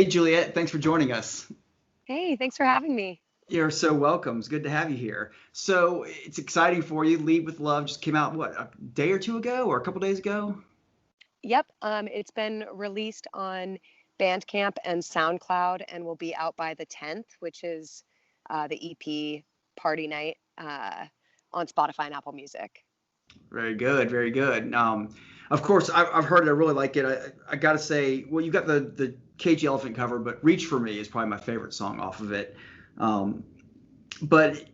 Hey, Juliet, thanks for joining us. Hey, thanks for having me. You're so welcome. It's good to have you here. So it's exciting for you. Lead with Love just came out, what, a day or two ago or a couple days ago? Yep, it's been released on Bandcamp and SoundCloud and will be out by the 10th, which is the EP Party Night on Spotify and Apple Music. Very good, very good. Of course, I've heard it. I really like it. I got to say, well, you got the Cagey Elephant cover, but Reach for Me is probably my favorite song off of it. Um, but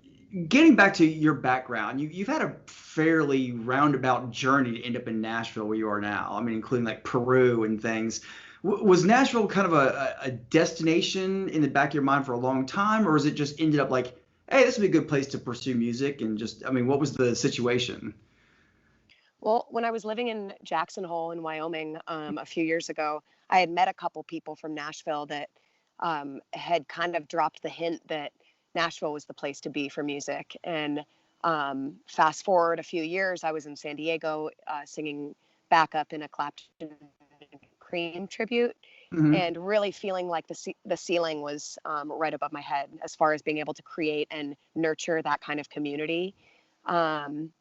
getting back to your background, you've had a fairly roundabout journey to end up in Nashville where you are now. I mean, including like Peru and things. Was Nashville kind of a destination in the back of your mind for a long time, or is it just ended up like, hey, this would be a good place to pursue music? And just, I mean, what was the situation? Well, when I was living in Jackson Hole in Wyoming a few years ago, I had met a couple people from Nashville that had kind of dropped the hint that Nashville was the place to be for music. And fast forward a few years, I was in San Diego singing backup in a Clapton Cream tribute, Hmm. and really feeling like the ceiling was right above my head as far as being able to create and nurture that kind of community. Um,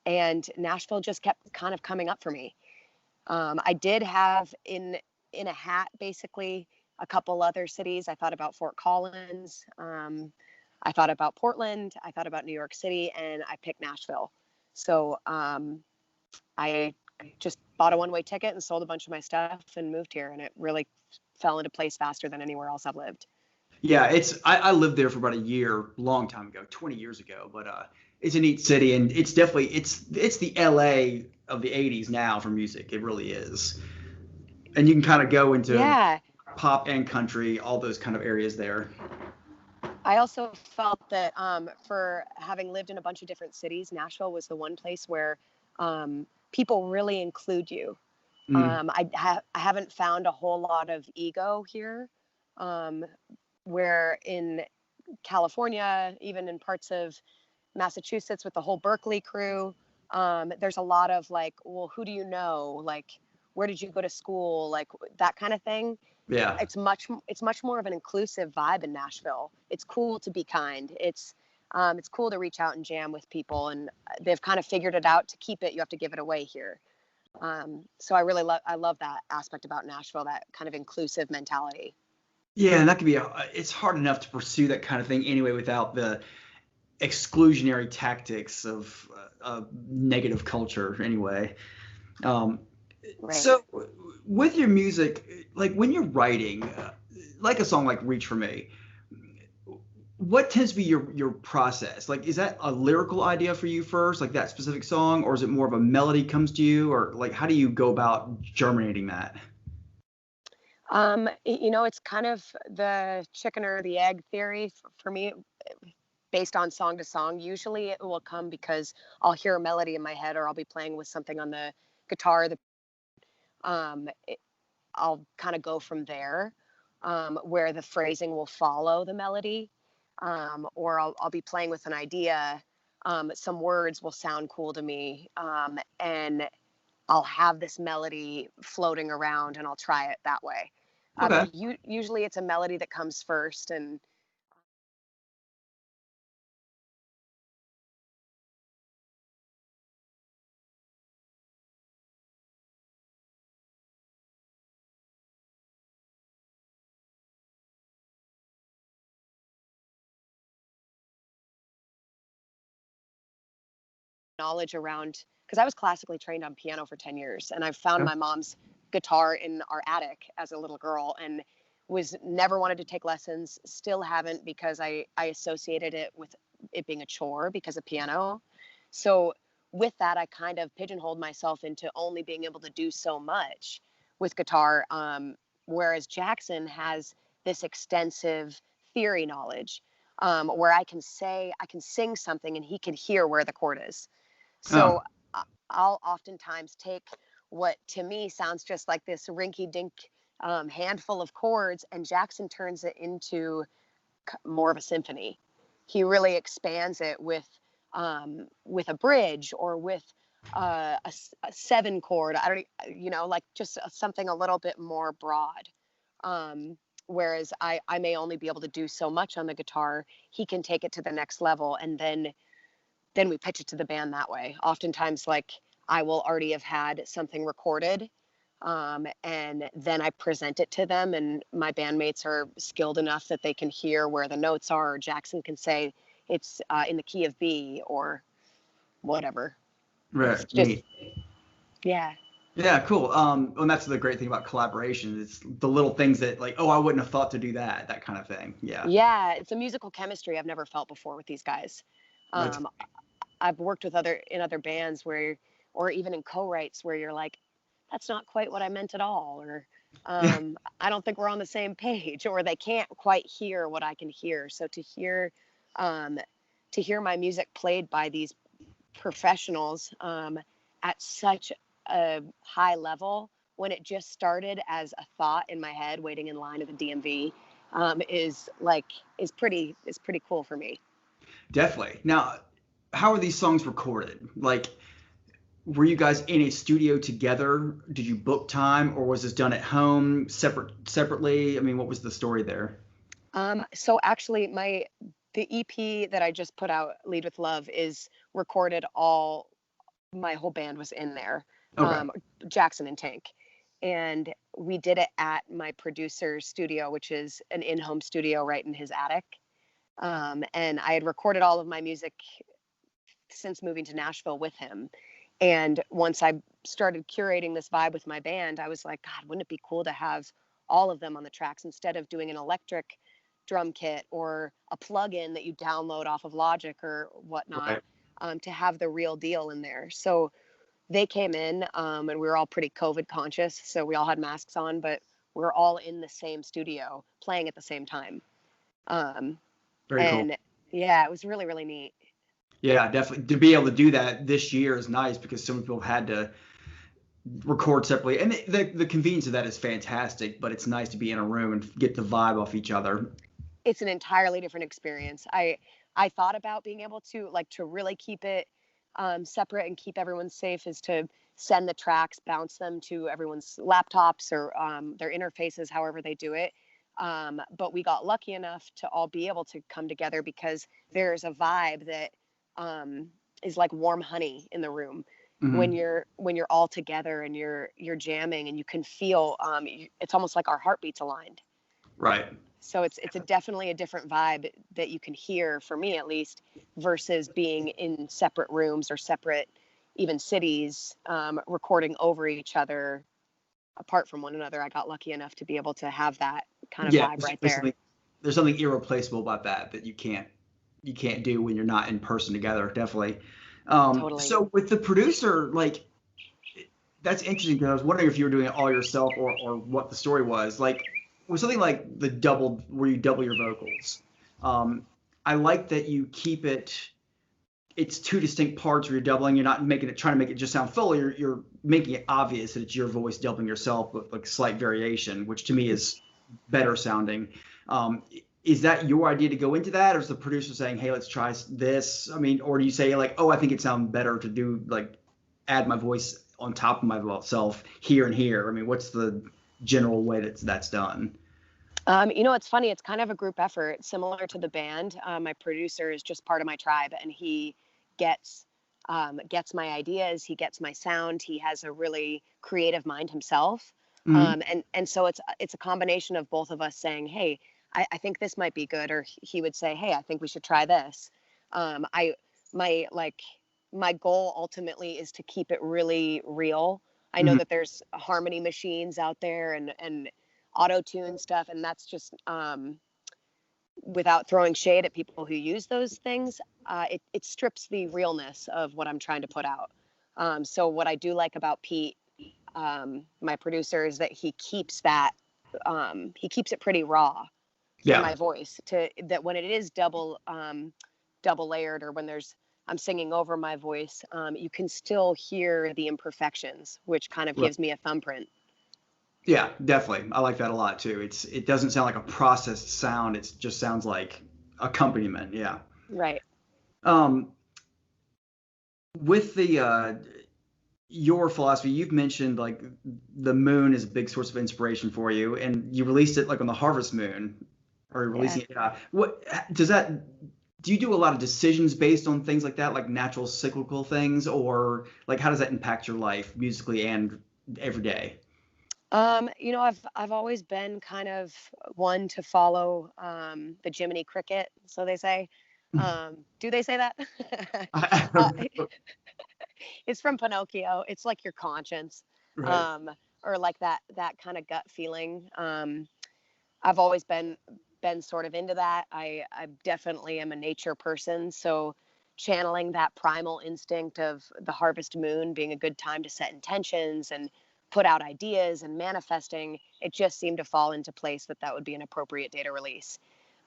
and Nashville just kept kind of coming up for me. I did have in a hat basically a couple other cities. I thought about Fort Collins. I thought about Portland. I thought about New York City, and I picked Nashville. So I just bought a one-way ticket and sold a bunch of my stuff and moved here, and it really fell into place faster than anywhere else I've lived. Yeah, I lived there for about a year, long time ago, 20 years ago, but it's a neat city and it's definitely it's the LA of the 80s now for music. It really is. And you can kind of go into Yeah, pop and country, all those kind of areas there. I also felt that for having lived in a bunch of different cities, Nashville was the one place where people really include you. Mm. I haven't found a whole lot of ego here, um, where in California, even in parts of Massachusetts with the whole Berkeley crew, there's a lot of like, well, who do you know? Like, where did you go to school? Like that kind of thing. Yeah. It's much more of an inclusive vibe in Nashville. It's cool to be kind. It's cool to reach out and jam with people, and they've kind of figured it out. To keep it, you have to give it away here. So I love that aspect about Nashville, that kind of inclusive mentality. Yeah, and that could be it's hard enough to pursue that kind of thing anyway without the exclusionary tactics of negative culture anyway. Um, Right. so with your music, like when you're writing, like a song like Reach for Me, what tends to be your process? Like, is that a lyrical idea for you first, like that specific song, or is it more of a melody comes to you, or like how do you go about germinating that? It's kind of the chicken or the egg theory for me, based on song to song. Usually it will come because I'll hear a melody in my head, or I'll be playing with something on the guitar. Um, it, I'll kind of go from there, where the phrasing will follow the melody, or I'll be playing with an idea. Some words will sound cool to me, and I'll have this melody floating around, and I'll try it that way. Okay. Usually it's a melody that comes first, and knowledge around, because I was classically trained on piano for 10 years, and I found Yeah. my mom's guitar in our attic as a little girl, and was never wanted to take lessons, still haven't, because I associated it with it being a chore because of piano. So with that, I kind of pigeonholed myself into only being able to do so much with guitar, whereas Jackson has this extensive theory knowledge, where I can sing something and he can hear where the chord is. Oh, So I'll oftentimes take what to me sounds just like this rinky dink handful of chords, and Jackson turns it into more of a symphony. He really expands it with a bridge, or with a seven chord. I don't, like just something a little bit more broad. Um, Whereas I may only be able to do so much on the guitar. He can take it to the next level, and then we pitch it to the band that way. Oftentimes, like, I will already have had something recorded, and then I present it to them, and my bandmates are skilled enough that they can hear where the notes are, or Jackson can say it's in the key of B or whatever. Right. It's just, Neat. yeah. Yeah, cool. And that's the great thing about collaboration. It's the little things that, like, oh, I wouldn't have thought to do that kind of thing. Yeah. Yeah, it's a musical chemistry I've never felt before with these guys. That's Um, I've worked with other bands where, or even in co-writes where you're like, that's not quite what I meant at all, or yeah. I don't think we're on the same page, or they can't quite hear what I can hear. So um, to hear my music played by these professionals at such a high level when it just started as a thought in my head, waiting in line at the DMV, is pretty cool for me. Definitely. Now, how are these songs recorded? Like, were you guys in a studio together? Did you book time, or was this done at home, separately? I mean, what was the story there? So actually, the EP that I just put out, Lead with Love, is recorded all. My whole band was in there, Okay. Jackson and Tank, and we did it at my producer's studio, which is an in-home studio right in his attic. And I had recorded all of my music since moving to Nashville with him. And once I started curating this vibe with my band, I was like, God, wouldn't it be cool to have all of them on the tracks instead of doing an electric drum kit or a plug-in that you download off of Logic or whatnot, Right. to have the real deal in there. So they came in, and we were all pretty COVID conscious. So we all had masks on, but we are all in the same studio playing at the same time. Um, Very cool. and yeah, it was really, really neat. Yeah, definitely. To be able to do that this year is nice because some people had to record separately, and the convenience of that is fantastic. But it's nice to be in a room and get the vibe off each other. It's an entirely different experience. I thought about being able to really keep it separate and keep everyone safe, is to send the tracks, bounce them to everyone's laptops or their interfaces, however they do it. But we got lucky enough to all be able to come together because there's a vibe that is like warm honey in the room when Hmm. you're all together and you're jamming, and you can feel it's almost like our heartbeats aligned. Right. So it's definitely a different vibe that you can hear, for me at least, versus being in separate rooms or separate even cities, recording over each other apart from one another. I got lucky enough to be able to have that kind of Yeah. vibe right There's there. something irreplaceable about that you can't do when you're not in person together. Definitely. Totally. So with the producer, like, that's interesting because I was wondering if you were doing it all yourself, or what the story was. Like, was something like where you double your vocals. Um, I like that you keep it's two distinct parts where you're doubling. You're not trying to make it just sound full. You're making it obvious that it's your voice doubling yourself with like slight variation, which to me is better sounding. Um, is that your idea to go into that, or is the producer saying, "Hey, let's try this"? I mean, or do you say like, "Oh, I think it sounds better to do like add my voice on top of my self here and here"? I mean, what's the general way that's done? It's funny. It's kind of a group effort, similar to the band. My producer is just part of my tribe, and he gets gets my ideas. He gets my sound. He has a really creative mind himself, Hmm. and so it's a combination of both of us saying, "Hey, I think this might be good," or he would say, "Hey, I think we should try this." I my like my goal ultimately is to keep it really real. I know Hmm. that there's harmony machines out there and auto tune stuff, and that's just without throwing shade at people who use those things, it strips the realness of what I'm trying to put out. So what I do like about Pete, my producer, is that he keeps it pretty raw in Yeah. my voice, to that when it is double layered, or when I'm singing over my voice, you can still hear the imperfections, which kind of Right. gives me a thumbprint. Yeah, definitely. I like that a lot too. It doesn't sound like a processed sound. It just sounds like accompaniment. Yeah. Right. Um, with the your philosophy, you've mentioned like the moon is a big source of inspiration for you, and you released it like on the harvest moon, or Yeah. releasing it. What does that? Do you do a lot of decisions based on things like that, like natural cyclical things, or like how does that impact your life musically and every day? I've always been kind of one to follow the Jiminy Cricket, so they say. Do they say that? uh, it's from Pinocchio. It's like your conscience, Right. um, or like that kind of gut feeling. I've always been sort of into that. I definitely am a nature person, so channeling that primal instinct of the harvest moon being a good time to set intentions and put out ideas and manifesting, it just seemed to fall into place that that would be an appropriate data release.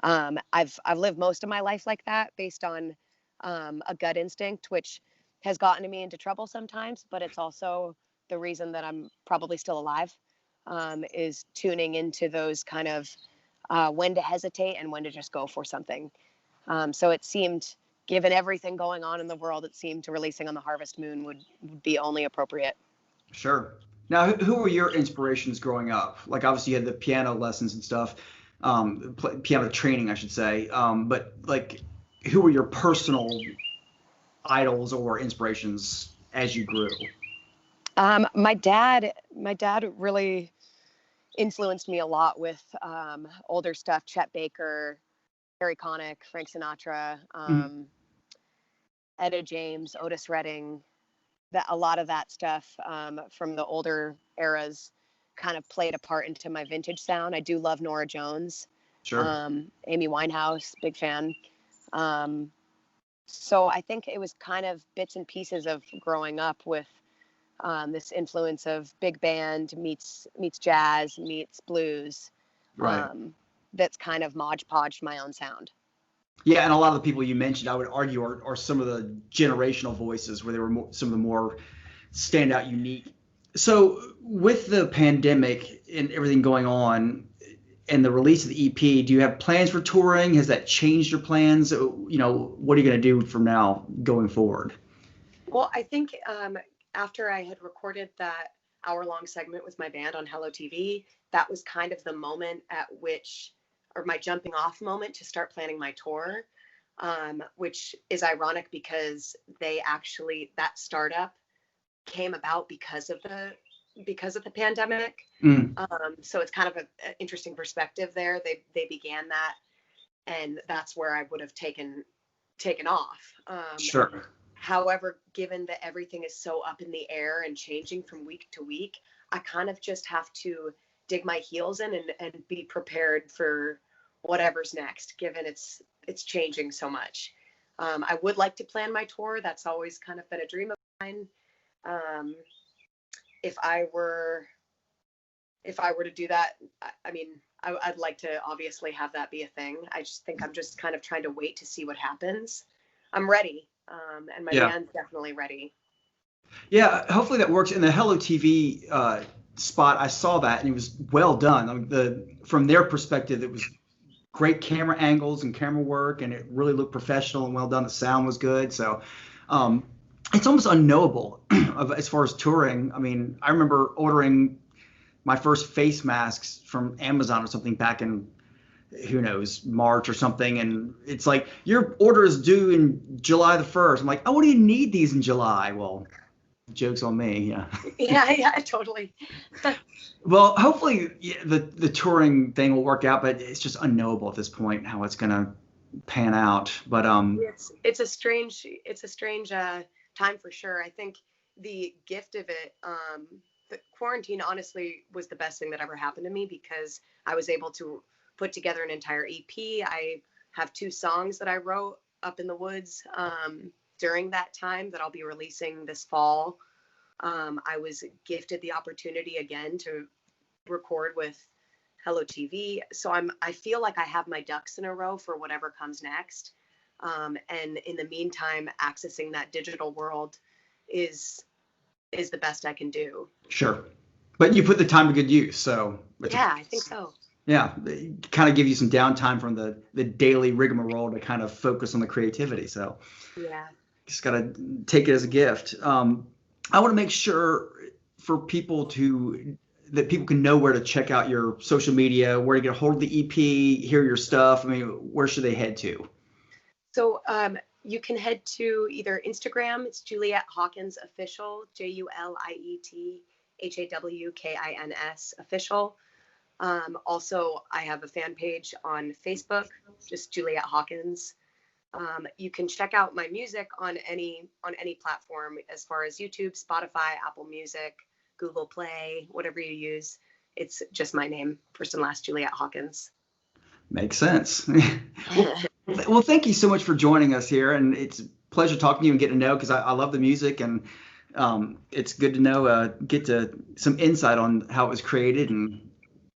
I've lived most of my life like that, based on a gut instinct, which has gotten me into trouble sometimes, but it's also the reason that I'm probably still alive. Is tuning into those kind of when to hesitate and when to just go for something. So it seemed, given everything going on in the world, it seemed to releasing on the harvest moon would be only appropriate. Sure. Now, who were your inspirations growing up? Like, obviously, you had the piano lessons and stuff, piano training, I should say. But like, who were your personal idols or inspirations as you grew? My dad really influenced me a lot with older stuff: Chet Baker, Harry Connick, Frank Sinatra, Mhm. Etta James, Otis Redding. That a lot of that stuff from the older eras kind of played a part into my vintage sound. I do love Nora Jones, Sure. Amy Winehouse, big fan. Um, so I think it was kind of bits and pieces of growing up with this influence of big band meets jazz meets blues. Right. Um, that's kind of modge podged my own sound. Yeah, and a lot of the people you mentioned, I would argue, are some of the generational voices where they were some of the more standout, unique. So, with the pandemic and everything going on, and the release of the EP, do you have plans for touring? Has that changed your plans? What are you going to do from now going forward? Well, I think after I had recorded that hour-long segment with my band on Hello TV, that was kind of the moment at which, or my jumping off moment to start planning my tour, which is ironic because that startup came about because of the pandemic. Mm, So it's kind of an interesting perspective there. They began that, and that's where I would have taken off. sure. However, given that everything is so up in the air and changing from week to week, I kind of just have to dig my heels in and be prepared for whatever's next, given it's changing so much. I would like to plan my tour. That's always kind of been a dream of mine. Um, if I were if I were to do that, I mean, I'd like to obviously have that be a thing. I just think I'm just kind of trying to wait to see what happens. I'm ready, and my Yeah. band's definitely ready. Yeah, hopefully that works. In the Hello TV spot, I saw that and it was well done. I mean, from their perspective, it was great camera angles and camera work, and it really looked professional and well done. The sound was good, so um, it's almost unknowable as far as touring. I mean, I remember ordering my first face masks from Amazon or something back in who knows March or something, and it's like your order is due in July the 1st. I'm like, oh, what do you need these in July? Well, joke's on me. Yeah. Yeah, yeah, totally. Well, hopefully the touring thing will work out, but it's just unknowable at this point how it's gonna pan out. But It's a strange time for sure. I think the gift of it, the quarantine honestly was the best thing that ever happened to me because I was able to put together an entire EP. I have two songs that I wrote up in the woods during that time that I'll be releasing this fall. I was gifted the opportunity again to record with Hello TV. So I feel like I have my ducks in a row for whatever comes next. And in the meantime, accessing that digital world is is the best I can do. sure, but you put the time to good use, so Yeah, I think so. yeah, it kind of give you some downtime from the daily rigmarole to kind of focus on the creativity. So Yeah. just gotta take it as a gift. I want to make sure for people that people can know where to check out your social media, where to get a hold of the EP, hear your stuff. I mean, where should they head to? So you can head to either Instagram, it's Juliet Hawkins Official, JulietHawkins Official. Also, I have a fan page on Facebook, just Juliet Hawkins. You can check out my music on any platform, as far as YouTube, Spotify, Apple Music, Google Play, whatever you use. It's just my name, first and last, Juliet Hawkins. Makes sense. well, well, thank you so much for joining us here, and it's a pleasure talking to you and getting to know because I love the music, and it's good to know get to some insight on how it was created and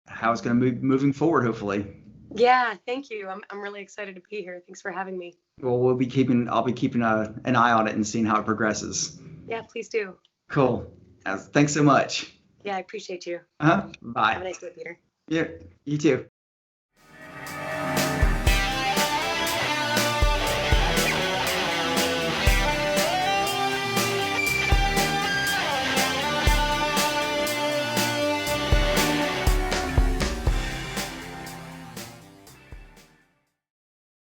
how it's going to move moving forward, hopefully. Yeah, thank you. I'm really excited to be here. Thanks for having me. Well, I'll be keeping an eye on it and seeing how it progresses. Yeah, please do. Cool. Thanks so much. Yeah, I appreciate you. Bye. Have a nice day, Peter. Yeah, you too.